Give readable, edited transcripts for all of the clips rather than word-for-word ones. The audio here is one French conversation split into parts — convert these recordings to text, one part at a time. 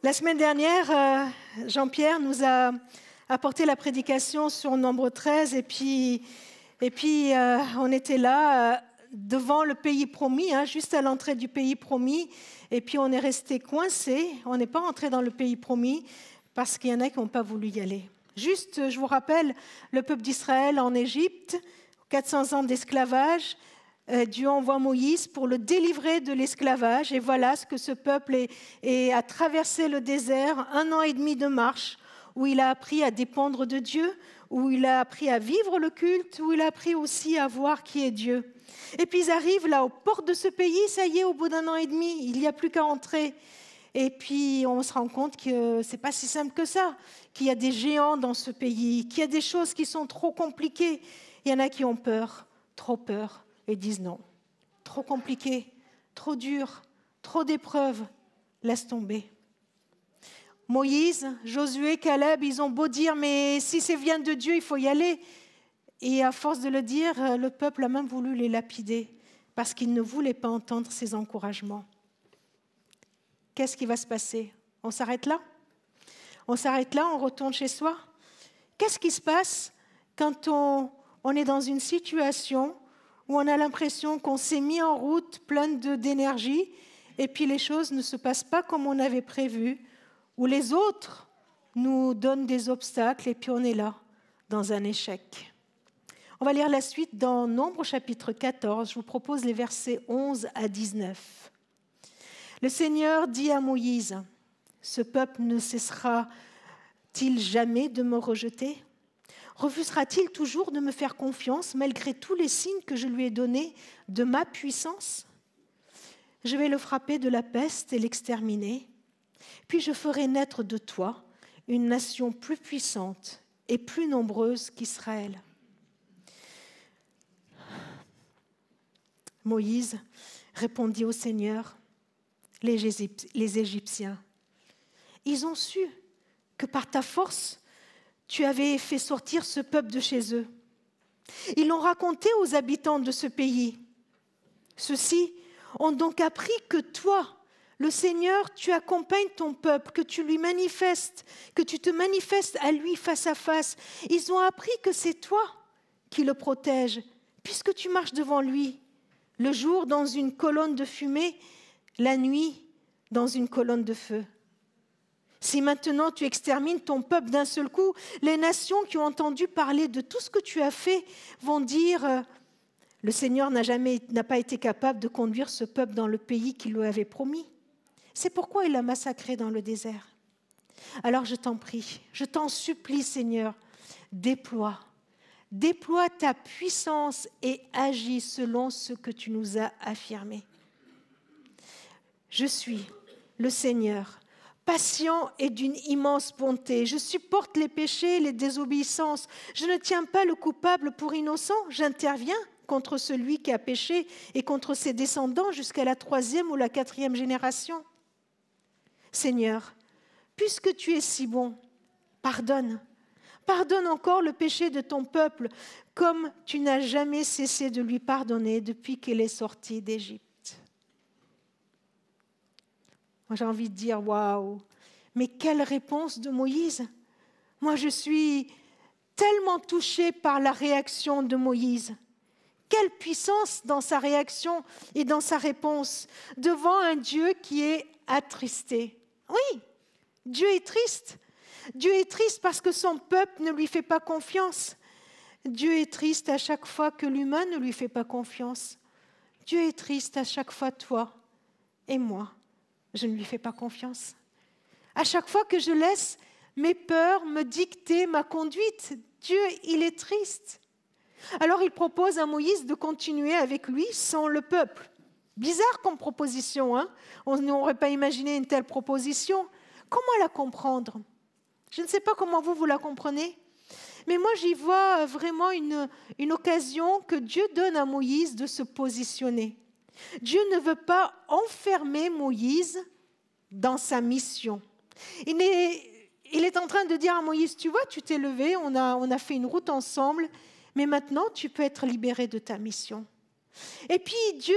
La semaine dernière, Jean-Pierre nous a apporté la prédication sur Nombre 13 et puis on était là devant le pays promis, juste à l'entrée du pays promis, et puis on est resté coincé, on n'est pas entré dans le pays promis parce qu'il y en a qui n'ont pas voulu y aller. Juste, je vous rappelle, le peuple d'Israël en Égypte, 400 ans d'esclavage, Dieu envoie Moïse pour le délivrer de l'esclavage. Et voilà ce que ce peuple a traversé le désert, 1 an et demi de marche, où il a appris à dépendre de Dieu, où il a appris à vivre le culte, où il a appris aussi à voir qui est Dieu. Et puis ils arrivent là, aux portes de ce pays, ça y est, au bout d'1 an et demi, il n'y a plus qu'à entrer. Et puis on se rend compte que ce n'est pas si simple que ça, qu'il y a des géants dans ce pays, qu'il y a des choses qui sont trop compliquées. Il y en a qui ont peur, trop peur. Et disent non, trop compliqué, trop dur, trop d'épreuves, laisse tomber. Moïse, Josué, Caleb, ils ont beau dire, mais si ça vient de Dieu, il faut y aller. Et à force de le dire, le peuple a même voulu les lapider parce qu'il ne voulait pas entendre ces encouragements. Qu'est-ce qui va se passer? On s'arrête là? On s'arrête là, on retourne chez soi? Qu'est-ce qui se passe quand on est dans une situation où on a l'impression qu'on s'est mis en route plein d'énergie et puis les choses ne se passent pas comme on avait prévu, où les autres nous donnent des obstacles et puis on est là, dans un échec. On va lire la suite dans Nombre chapitre 14, je vous propose les versets 11 à 19. Le Seigneur dit à Moïse, « Ce peuple ne cessera-t-il jamais de me rejeter ? Refusera-t-il toujours de me faire confiance malgré tous les signes que je lui ai donnés de ma puissance ? Je vais le frapper de la peste et l'exterminer, puis je ferai naître de toi une nation plus puissante et plus nombreuse qu'Israël. » Moïse répondit au Seigneur, « Les Égyptiens, ils ont su que par ta force, tu avais fait sortir ce peuple de chez eux. Ils l'ont raconté aux habitants de ce pays. Ceux-ci ont donc appris que toi, le Seigneur, tu accompagnes ton peuple, que tu lui manifestes, que tu te manifestes à lui face à face. Ils ont appris que c'est toi qui le protèges, puisque tu marches devant lui, le jour dans une colonne de fumée, la nuit dans une colonne de feu. Si maintenant tu extermines ton peuple d'un seul coup, les nations qui ont entendu parler de tout ce que tu as fait vont dire « Le Seigneur n'a pas été capable de conduire ce peuple dans le pays qu'il lui avait promis. C'est pourquoi il l'a massacré dans le désert. Alors je t'en prie, je t'en supplie Seigneur, déploie ta puissance et agis selon ce que tu nous as affirmé. Je suis le Seigneur, patient et d'une immense bonté. Je supporte les péchés, les désobéissances. Je ne tiens pas le coupable pour innocent. J'interviens contre celui qui a péché et contre ses descendants jusqu'à la 3e ou la 4e génération. Seigneur, puisque tu es si bon, pardonne encore le péché de ton peuple, comme tu n'as jamais cessé de lui pardonner depuis qu'il est sorti d'Égypte. » Moi, j'ai envie de dire, waouh, mais quelle réponse de Moïse! Moi, je suis tellement touchée par la réaction de Moïse. Quelle puissance dans sa réaction et dans sa réponse devant un Dieu qui est attristé. Oui, Dieu est triste. Dieu est triste parce que son peuple ne lui fait pas confiance. Dieu est triste à chaque fois que l'humain ne lui fait pas confiance. Dieu est triste à chaque fois, toi et moi. Je ne lui fais pas confiance. À chaque fois que je laisse mes peurs me dicter ma conduite, Dieu, il est triste. Alors il propose à Moïse de continuer avec lui sans le peuple. Bizarre comme proposition, hein? On n'aurait pas imaginé une telle proposition. Comment la comprendre? Je ne sais pas comment vous la comprenez, mais moi j'y vois vraiment une occasion que Dieu donne à Moïse de se positionner. Dieu ne veut pas enfermer Moïse dans sa mission. Il est en train de dire à Moïse, tu vois, tu t'es levé, on a fait une route ensemble, mais maintenant tu peux être libéré de ta mission. Et puis Dieu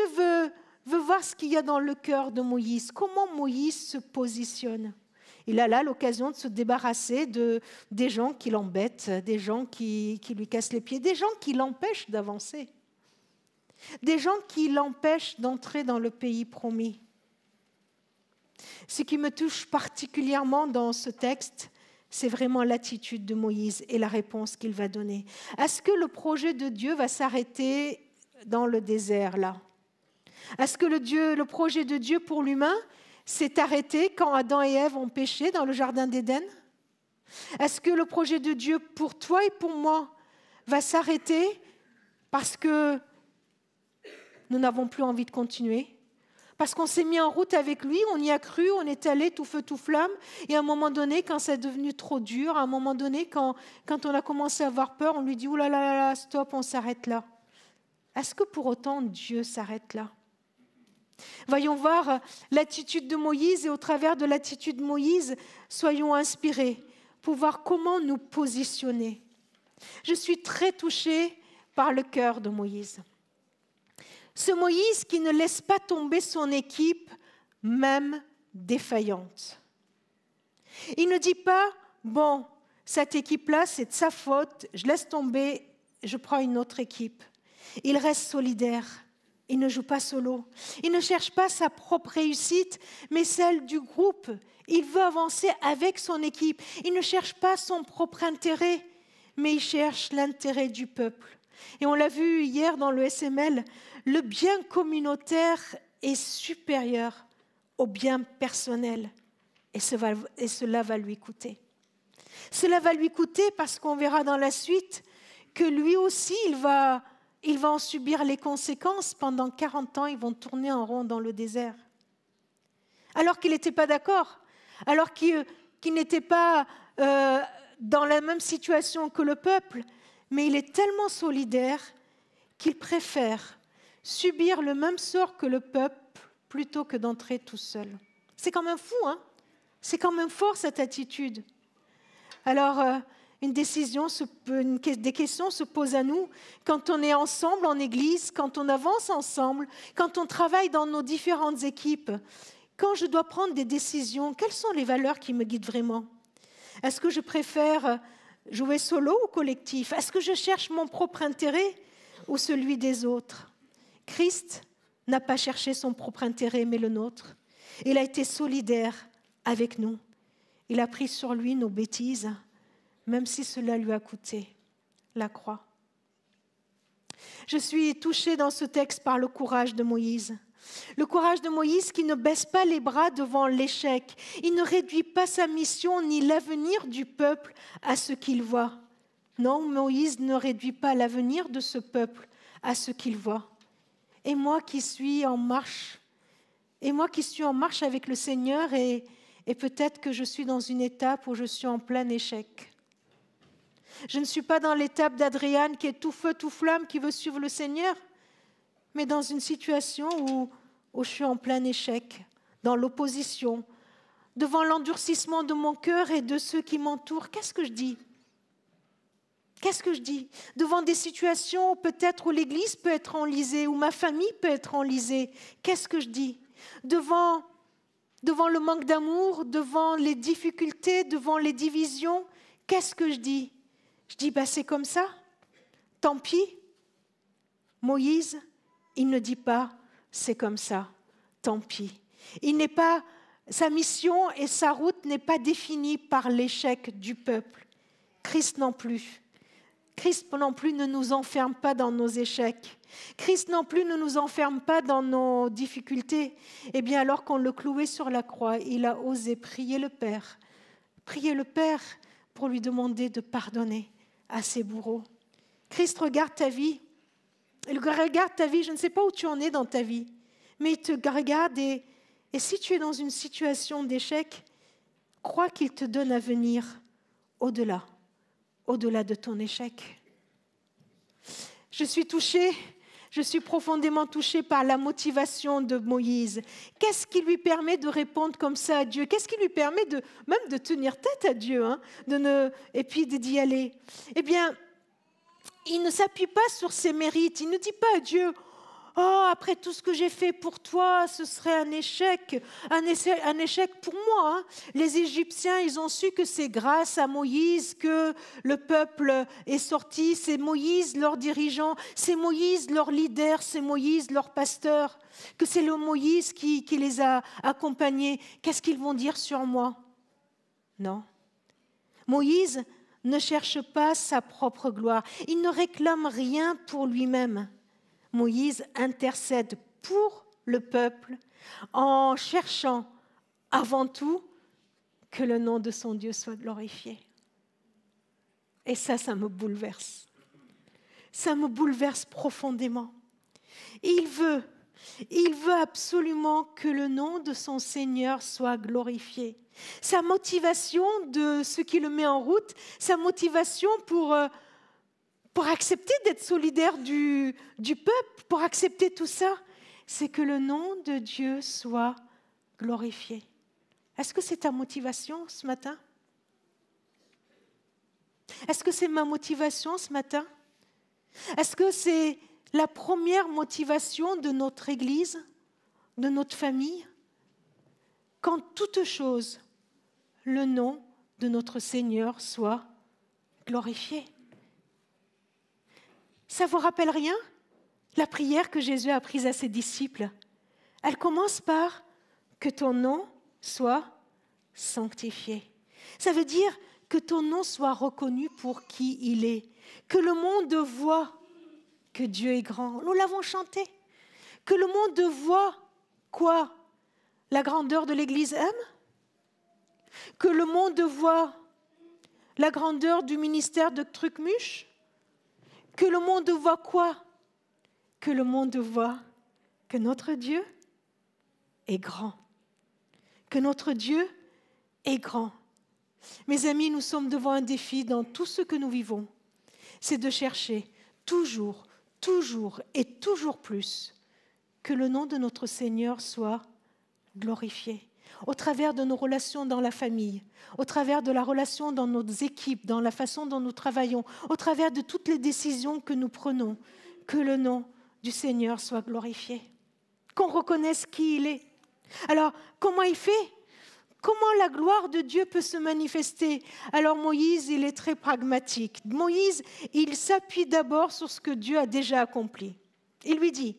veut voir ce qu'il y a dans le cœur de Moïse, comment Moïse se positionne. Il a là l'occasion de se débarrasser des gens qui l'embêtent, des gens qui lui cassent les pieds, des gens qui l'empêchent d'avancer, des gens qui l'empêchent d'entrer dans le pays promis. Ce qui me touche particulièrement dans ce texte, c'est vraiment l'attitude de Moïse et la réponse qu'il va donner. Est-ce que le projet de Dieu va s'arrêter dans le désert là? Est-ce que le projet de Dieu pour l'humain s'est arrêté quand Adam et Ève ont péché dans le jardin d'Éden? Est-ce que le projet de Dieu pour toi et pour moi va s'arrêter parce que nous n'avons plus envie de continuer? Parce qu'on s'est mis en route avec lui, on y a cru, on est allé tout feu, tout flamme, et à un moment donné, quand c'est devenu trop dur, à un moment donné, quand on a commencé à avoir peur, on lui dit « Ouh là là là, stop, on s'arrête là ». Est-ce que pour autant Dieu s'arrête là? Voyons voir l'attitude de Moïse, et au travers de l'attitude de Moïse, soyons inspirés pour voir comment nous positionner. Je suis très touchée par le cœur de Moïse. Ce Moïse qui ne laisse pas tomber son équipe, même défaillante. Il ne dit pas, bon, cette équipe-là, c'est de sa faute, je laisse tomber, je prends une autre équipe. Il reste solidaire, il ne joue pas solo. Il ne cherche pas sa propre réussite, mais celle du groupe. Il veut avancer avec son équipe. Il ne cherche pas son propre intérêt, mais il cherche l'intérêt du peuple. Et on l'a vu hier dans le SML, le bien communautaire est supérieur au bien personnel. Et cela va lui coûter. Cela va lui coûter parce qu'on verra dans la suite que lui aussi, il va en subir les conséquences. Pendant 40 ans, ils vont tourner en rond dans le désert. Alors qu'il n'était pas d'accord, alors qu'il n'était pas dans la même situation que le peuple, mais il est tellement solidaire qu'il préfère subir le même sort que le peuple plutôt que d'entrer tout seul. C'est quand même fou, hein? C'est quand même fort cette attitude. Alors, des questions se posent à nous quand on est ensemble en Église, quand on avance ensemble, quand on travaille dans nos différentes équipes. Quand je dois prendre des décisions, quelles sont les valeurs qui me guident vraiment? Est-ce que je préfère jouer solo ou collectif? Est-ce que je cherche mon propre intérêt ou celui des autres? Christ n'a pas cherché son propre intérêt, mais le nôtre. Il a été solidaire avec nous. Il a pris sur lui nos bêtises, même si cela lui a coûté la croix. Je suis touchée dans ce texte par le courage de Moïse. Le courage de Moïse qui ne baisse pas les bras devant l'échec. Il ne réduit pas sa mission ni l'avenir du peuple à ce qu'il voit. Non, Moïse ne réduit pas l'avenir de ce peuple à ce qu'il voit. Et moi qui suis en marche, avec le Seigneur, et peut-être que je suis dans une étape où je suis en plein échec. Je ne suis pas dans l'étape d'Adriane qui est tout feu, tout flamme, qui veut suivre le Seigneur, mais dans une situation où je suis en plein échec, dans l'opposition, devant l'endurcissement de mon cœur et de ceux qui m'entourent. Qu'est-ce que je dis? Devant des situations peut-être où l'Église peut être enlisée, où ma famille peut être enlisée, qu'est-ce que je dis? Devant le manque d'amour, devant les difficultés, devant les divisions, qu'est-ce que je dis? Je dis, c'est comme ça, tant pis. Moïse, il ne dit pas, c'est comme ça, tant pis. Sa mission et sa route n'est pas définie par l'échec du peuple. Christ non plus. Christ non plus ne nous enferme pas dans nos échecs. Christ non plus ne nous enferme pas dans nos difficultés. Eh bien, alors qu'on le clouait sur la croix, il a osé prier le Père pour lui demander de pardonner à ses bourreaux. Christ regarde ta vie. Il regarde ta vie, je ne sais pas où tu en es dans ta vie, mais il te regarde et si tu es dans une situation d'échec, crois qu'il te donne à venir au-delà de ton échec. Je suis profondément touchée par la motivation de Moïse. Qu'est-ce qui lui permet de répondre comme ça à Dieu? Qu'est-ce qui lui permet même de tenir tête à Dieu, et puis d'y aller? Eh bien, il ne s'appuie pas sur ses mérites. Il ne dit pas à Dieu, Oh, après tout ce que j'ai fait pour toi, ce serait un échec pour moi. Hein. Les Égyptiens, ils ont su que c'est grâce à Moïse que le peuple est sorti. C'est Moïse leur dirigeant, c'est Moïse leur leader, c'est Moïse leur pasteur, que c'est le Moïse qui les a accompagnés. Qu'est-ce qu'ils vont dire sur moi? Non. Moïse ne cherche pas sa propre gloire. Il ne réclame rien pour lui-même. Moïse intercède pour le peuple en cherchant avant tout que le nom de son Dieu soit glorifié. Et ça me bouleverse. Ça me bouleverse profondément. Il veut absolument que le nom de son Seigneur soit glorifié. Sa motivation de ce qui le met en route, sa motivation pour accepter d'être solidaire du peuple, pour accepter tout ça, c'est que le nom de Dieu soit glorifié. Est-ce que c'est ta motivation ce matin? Est-ce que c'est ma motivation ce matin? Est-ce que c'est la première motivation de notre Église, de notre famille? Qu'en toute chose, le nom de notre Seigneur soit glorifié. Ça ne vous rappelle rien? La prière que Jésus a apprise à ses disciples, elle commence par « que ton nom soit sanctifié ». Ça veut dire que ton nom soit reconnu pour qui il est, que le monde voit que Dieu est grand. Nous l'avons chanté. Que le monde voit quoi? La grandeur de l'Église M? Que le monde voit la grandeur du ministère de Trucmuche? Que le monde voit quoi? Que le monde voit que notre Dieu est grand. Que notre Dieu est grand. Mes amis, nous sommes devant un défi dans tout ce que nous vivons. C'est de chercher toujours et toujours plus que le nom de notre Seigneur soit glorifié. Au travers de nos relations dans la famille, au travers de la relation dans nos équipes, dans la façon dont nous travaillons, au travers de toutes les décisions que nous prenons, que le nom du Seigneur soit glorifié, qu'on reconnaisse qui il est. Alors, comment il fait? Comment la gloire de Dieu peut se manifester? Alors Moïse, il est très pragmatique. Moïse, il s'appuie d'abord sur ce que Dieu a déjà accompli. Il lui dit,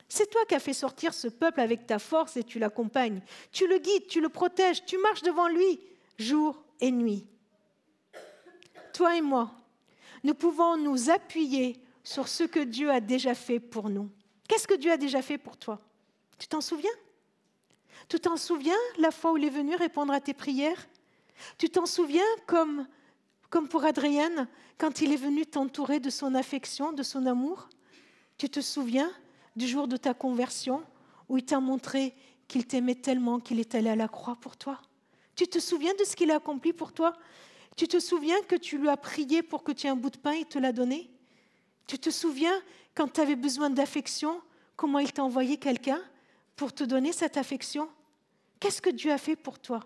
c'est toi qui as fait sortir ce peuple avec ta force et tu l'accompagnes. Tu le guides, tu le protèges, tu marches devant lui jour et nuit. Toi et moi, nous pouvons nous appuyer sur ce que Dieu a déjà fait pour nous. Qu'est-ce que Dieu a déjà fait pour toi? Tu t'en souviens? Tu t'en souviens la fois où il est venu répondre à tes prières? Tu t'en souviens comme pour Adrienne, quand il est venu t'entourer de son affection, de son amour? Tu te souviens du jour de ta conversion où il t'a montré qu'il t'aimait tellement qu'il est allé à la croix pour toi? Tu te souviens de ce qu'il a accompli pour toi? Tu te souviens que tu lui as prié pour que tu aies un bout de pain, il te l'a donné? Tu te souviens quand tu avais besoin d'affection, comment il t'a envoyé quelqu'un pour te donner cette affection? Qu'est-ce que Dieu a fait pour toi?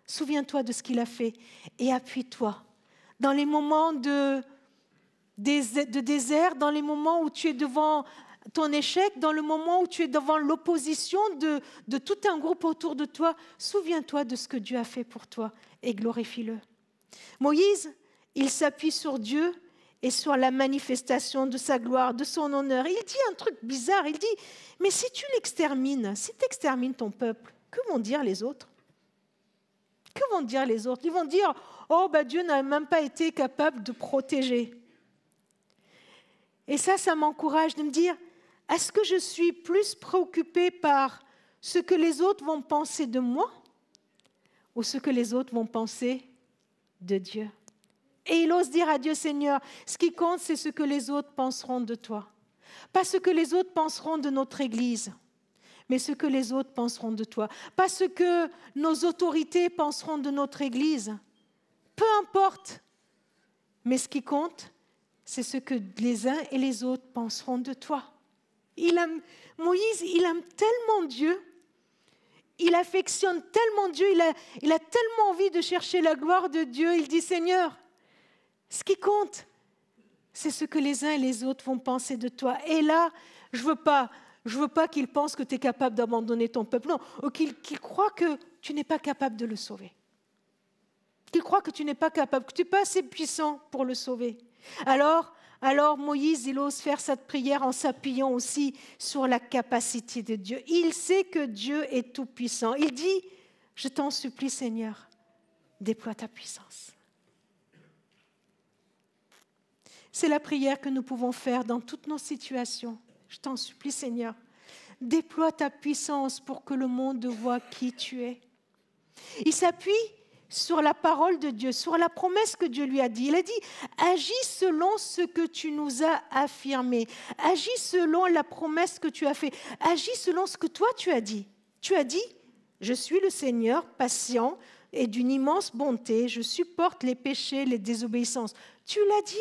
Souviens-toi de ce qu'il a fait et appuie-toi. Dans les moments de désert, dans les moments où tu es devant ton échec, dans le moment où tu es devant l'opposition de tout un groupe autour de toi, souviens-toi de ce que Dieu a fait pour toi et glorifie-le. Moïse, il s'appuie sur Dieu et sur la manifestation de sa gloire, de son honneur. Il dit un truc bizarre, il dit, mais si tu l'extermines, si tu extermines ton peuple, que vont dire les autres? Que vont dire les autres? Ils vont dire, oh, Dieu n'a même pas été capable de protéger. Et ça m'encourage de me dire, est-ce que je suis plus préoccupée par ce que les autres vont penser de moi ou ce que les autres vont penser de Dieu? Et il ose dire à Dieu, Seigneur, ce qui compte, c'est ce que les autres penseront de toi. Pas ce que les autres penseront de notre Église, mais ce que les autres penseront de toi. Pas ce que nos autorités penseront de notre Église. Peu importe. Mais ce qui compte, c'est ce que les uns et les autres penseront de toi. Moïse, il aime tellement Dieu. Il affectionne tellement Dieu. Il a tellement envie de chercher la gloire de Dieu. Il dit, Seigneur, ce qui compte, c'est ce que les uns et les autres vont penser de toi. Et là, Je veux pas qu'il pense que tu es capable d'abandonner ton peuple. Non, ou qu'il croit que tu n'es pas capable de le sauver. Qu'il croit que tu n'es pas capable, que tu n'es pas assez puissant pour le sauver. Alors Moïse, il ose faire cette prière en s'appuyant aussi sur la capacité de Dieu. Il sait que Dieu est tout-puissant. Il dit, je t'en supplie Seigneur, déploie ta puissance. C'est la prière que nous pouvons faire dans toutes nos situations. Je t'en supplie Seigneur, déploie ta puissance pour que le monde voie qui tu es. Il s'appuie sur la parole de Dieu, sur la promesse que Dieu lui a dit. Il a dit, agis selon ce que tu nous as affirmé. Agis selon la promesse que tu as faite. Agis selon ce que toi tu as dit. Tu as dit, je suis le Seigneur patient et d'une immense bonté. Je supporte les péchés, les désobéissances. Tu l'as dit.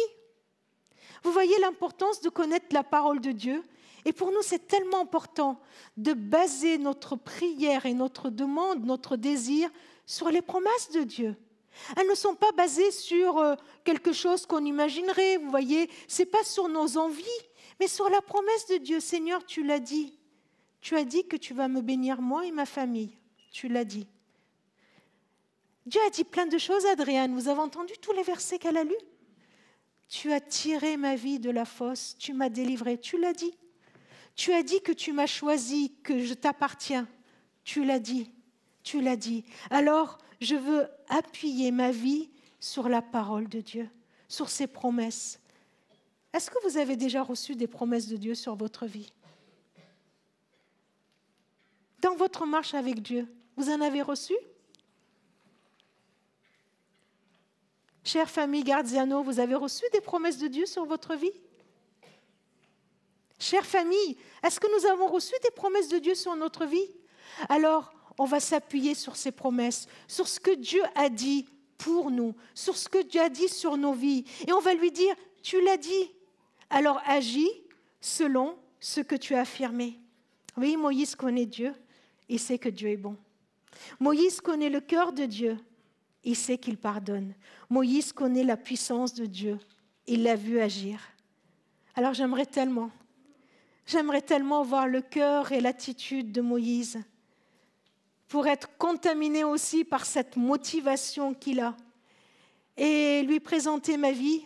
Vous voyez l'importance de connaître la parole de Dieu. Et pour nous, c'est tellement important de baser notre prière et notre demande, notre désir sur les promesses de Dieu. Elles ne sont pas basées sur quelque chose qu'on imaginerait, vous voyez, ce n'est pas sur nos envies, mais sur la promesse de Dieu. Seigneur, tu l'as dit. Tu as dit que tu vas me bénir, moi et ma famille. Tu l'as dit. Dieu a dit plein de choses, Adrienne. Vous avez entendu tous les versets qu'elle a lus? Tu as tiré ma vie de la fosse, tu m'as délivré, tu l'as dit. Tu as dit que tu m'as choisi, que je t'appartiens. Tu l'as dit. Tu l'as dit. Alors, je veux appuyer ma vie sur la parole de Dieu, sur ses promesses. Est-ce que vous avez déjà reçu des promesses de Dieu sur votre vie? Dans votre marche avec Dieu, vous en avez reçu? Chère famille Garziano, vous avez reçu des promesses de Dieu sur votre vie? Chère famille, est-ce que nous avons reçu des promesses de Dieu sur notre vie? Alors, on va s'appuyer sur ces promesses, sur ce que Dieu a dit pour nous, sur ce que Dieu a dit sur nos vies. Et on va lui dire, tu l'as dit, alors agis selon ce que tu as affirmé. Oui, Moïse connaît Dieu, il sait que Dieu est bon. Moïse connaît le cœur de Dieu, il sait qu'il pardonne. Moïse connaît la puissance de Dieu, il l'a vu agir. Alors j'aimerais tellement voir le cœur et l'attitude de Moïse pour être contaminé aussi par cette motivation qu'il a et lui présenter ma vie,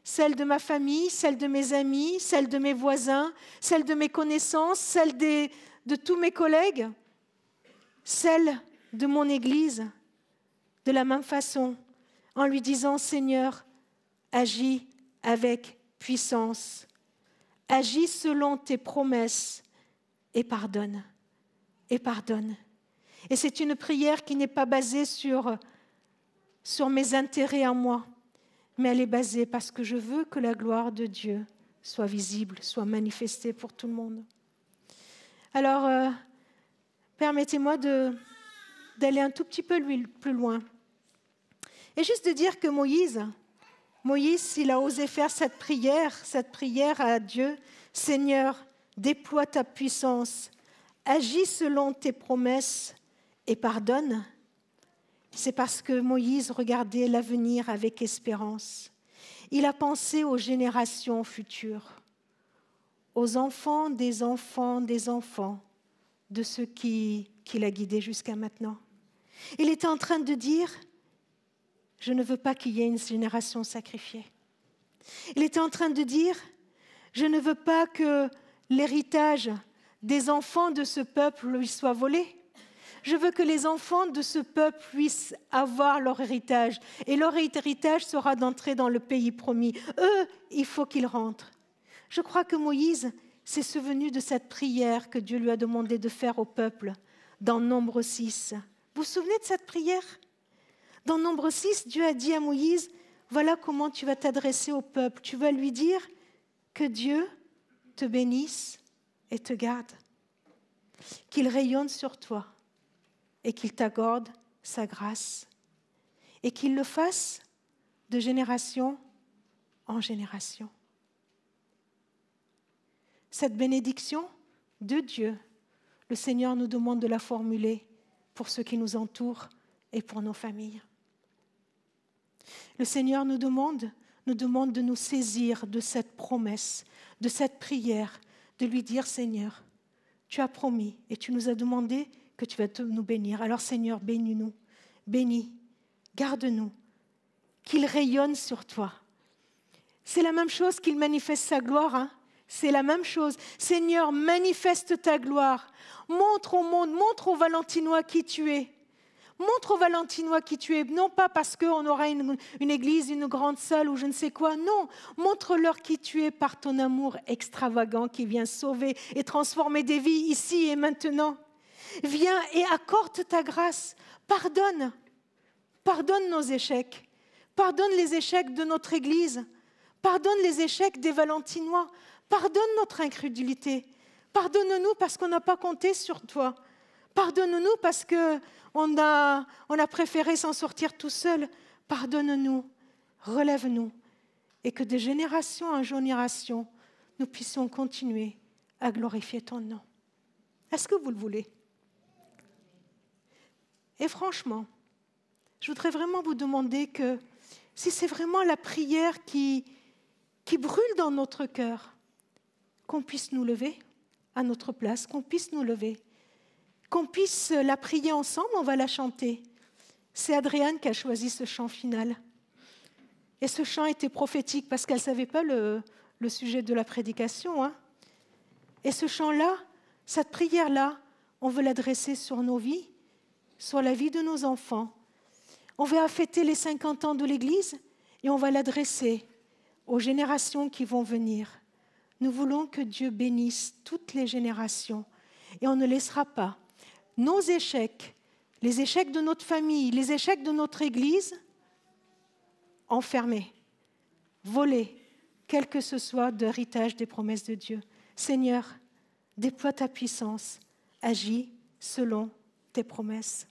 celle de ma famille, celle de mes amis, celle de mes voisins, celle de mes connaissances, celle de tous mes collègues, celle de mon Église, de la même façon, en lui disant, Seigneur, agis avec puissance, agis selon tes promesses et pardonne, et pardonne. Et c'est une prière qui n'est pas basée sur mes intérêts à moi, mais elle est basée parce que je veux que la gloire de Dieu soit visible, soit manifestée pour tout le monde. Alors, permettez-moi d'aller un tout petit peu plus loin. Et juste de dire que Moïse, il a osé faire cette prière à Dieu. Seigneur, déploie ta puissance, agis selon tes promesses et pardonne. C'est parce que Moïse regardait l'avenir avec espérance. Il a pensé aux générations futures, aux enfants des enfants des enfants de ceux qu'il a guidés jusqu'à maintenant. Il était en train de dire, je ne veux pas qu'il y ait une génération sacrifiée. Il était en train de dire, je ne veux pas que l'héritage des enfants de ce peuple lui soit volé. Je veux que les enfants de ce peuple puissent avoir leur héritage. Et leur héritage sera d'entrer dans le pays promis. Eux, il faut qu'ils rentrent. Je crois que Moïse s'est souvenu de cette prière que Dieu lui a demandé de faire au peuple dans Nombre 6. Vous vous souvenez de cette prière? Dans Nombre 6, Dieu a dit à Moïse, voilà comment tu vas t'adresser au peuple. Tu vas lui dire que Dieu te bénisse et te garde, qu'il rayonne sur toi et qu'il t'accorde sa grâce et qu'il le fasse de génération en génération. Cette bénédiction de Dieu, le Seigneur nous demande de la formuler pour ceux qui nous entourent et pour nos familles. Le Seigneur nous demande de nous saisir de cette promesse, de cette prière, de lui dire, Seigneur, tu as promis et tu nous as demandé que tu vas nous bénir. Alors Seigneur, bénis-nous, bénis, garde-nous, qu'il rayonne sur toi. C'est la même chose qu'il manifeste sa gloire, hein? C'est la même chose. Seigneur, manifeste ta gloire. Montre au monde, montre aux Valentinois qui tu es. Montre aux Valentinois qui tu es. Non pas parce qu'on aura une église, une grande salle ou je ne sais quoi. Non, montre-leur qui tu es par ton amour extravagant qui vient sauver et transformer des vies ici et maintenant. Viens et accorde ta grâce. Pardonne. Pardonne nos échecs. Pardonne les échecs de notre église. Pardonne les échecs des Valentinois. Pardonne notre incrédulité. Pardonne-nous parce qu'on n'a pas compté sur toi. Pardonne-nous parce qu'on a préféré s'en sortir tout seul. Pardonne-nous, relève-nous. Et que de génération en génération, nous puissions continuer à glorifier ton nom. Est-ce que vous le voulez? Et franchement, je voudrais vraiment vous demander que si c'est vraiment la prière qui brûle dans notre cœur, qu'on puisse nous lever à notre place, qu'on puisse nous lever, qu'on puisse la prier ensemble, on va la chanter. C'est Adrienne qui a choisi ce chant final. Et ce chant était prophétique parce qu'elle ne savait pas le sujet de la prédication. Hein. Et ce chant-là, cette prière-là, on veut l'adresser sur nos vies, sur la vie de nos enfants. On va fêter les 50 ans de l'Église et on va l'adresser aux générations qui vont venir. Nous voulons que Dieu bénisse toutes les générations et on ne laissera pas nos échecs, les échecs de notre famille, les échecs de notre Église, enfermés, volés, quel que ce soit d'héritage des promesses de Dieu. Seigneur, déploie ta puissance, agis selon tes promesses.